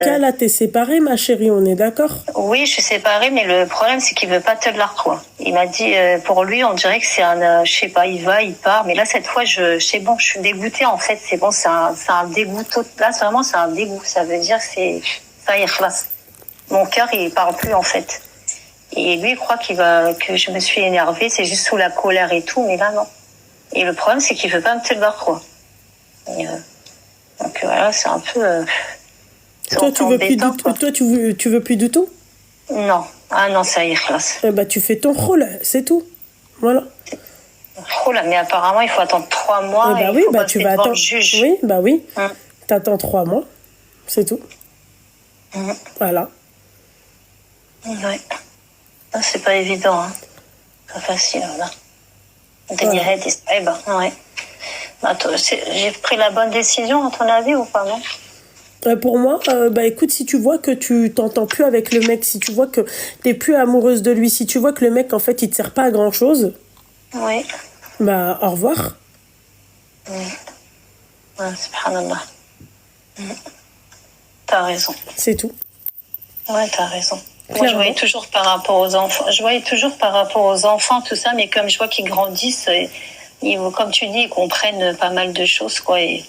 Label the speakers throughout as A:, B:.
A: cas là, t'es séparée, ma chérie, on est d'accord?
B: Oui, je suis séparée, mais le problème, c'est qu'il veut pas te la quoi. Il m'a dit, pour lui, on dirait que c'est je sais pas, il va, il part. Mais là, cette fois, c'est bon, je suis dégoûtée, en fait. C'est bon, c'est un dégoût. Là, vraiment, c'est un dégoût. Ça veut dire que ça y est, classe. Mon cœur, il parle plus, en fait. Et lui, il croit que je me suis énervée, c'est juste sous la colère et tout, mais là, non. Et le problème, c'est qu'il veut pas me te quoi. Et, donc, voilà, c'est un peu,
A: toi, tu veux plus du tout. Toi, tu veux plus du tout?
B: Non. Ah non, ça y est, classe.
A: Bah, tu fais ton rôle, c'est tout. Voilà.
B: Oh là, mais apparemment, il faut attendre 3 mois.
A: Bah oui, bah tu vas attendre. Oui, bah oui. T'attends 3 mois, c'est tout. Voilà.
B: Ouais. C'est pas évident, hein. Pas facile, là.
A: Voilà.
B: Ouais. Bah, j'ai pris la bonne décision, à ton avis, ou pas, non?
A: Pour moi, bah écoute, si tu vois que tu t'entends plus avec le mec, si tu vois que t'es plus amoureuse de lui, si tu vois que le mec, en fait, il te sert pas à grand chose,
B: oui.
A: Bah, au revoir.
B: Ouais, subhanallah. T'as raison.
A: C'est tout.
B: Ouais, t'as raison. Moi, je voyais toujours par rapport aux enfants. Tout ça, mais comme je vois qu'ils grandissent, comme tu dis, ils comprennent pas mal de choses, quoi. Et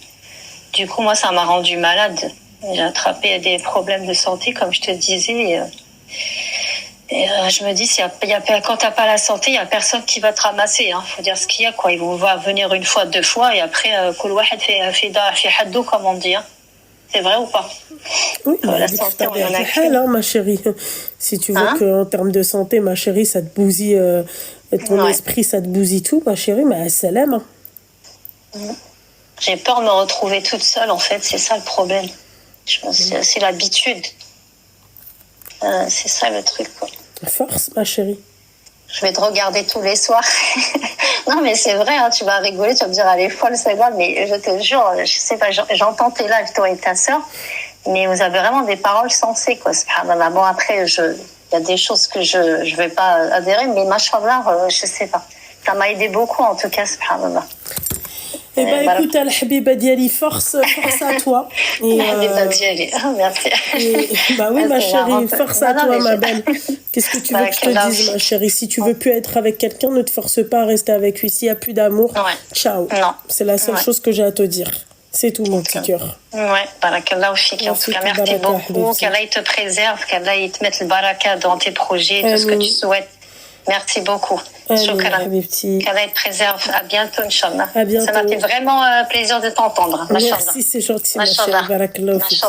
B: du coup, moi, ça m'a rendu malade. J'ai attrapé des problèmes de santé, comme je te disais. Et je me dis, quand t'as pas la santé, il y a personne qui va te ramasser. Hein. Faut dire ce qu'il y a, quoi. Ils vont venir une fois, 2 fois, et après, kul wahed fi haddo, comme on dit. Hein. C'est vrai ou pas?
A: Oui, la santé, on en a qu'une. Hein, ma chérie. Si tu vois qu'en termes de santé, ma chérie, ça te bousille, ton esprit, ça te bousille tout, ma chérie, mais salam.
B: J'ai peur de me retrouver toute seule, en fait. C'est ça le problème. C'est l'habitude. C'est ça le truc, quoi.
A: Force, ma chérie.
B: Je vais te regarder tous les soirs. Non, mais c'est vrai, hein, tu vas rigoler, tu vas me dire, elle est folle, c'est bon, mais je te jure, je sais pas, j'entends tes lives, toi et ta sœur, mais vous avez vraiment des paroles sensées, quoi. Bon, après, il y a des choses que je vais pas adhérer, mais machallah, je sais pas. Ça m'a aidé beaucoup, en tout cas, subhanallah.
A: Eh ben, écoute, Al-Habiba Diali, force à toi.
B: Al-Habiba Diali, merci.
A: Bah oui, ma chérie, force à toi, ma belle. Qu'est-ce que tu veux que je te dise, ma chérie? Si tu veux plus être avec quelqu'un, ne te force pas à rester avec lui. S'il n'y a plus d'amour, ciao. C'est la seule chose que j'ai à te dire. C'est tout, mon petit cœur.
B: Ouais, barakallahu fik. En tout cas, merci beaucoup. Qu'Allah te préserve, qu'Allah te mette le baraka dans tes projets, tout ce que tu souhaites. Merci beaucoup. Qu'Allah te préserve. À bientôt, Inch'Allah. Ça m'a fait vraiment plaisir de t'entendre.
A: Merci, c'est gentil. Machallah. Barakallahu fik.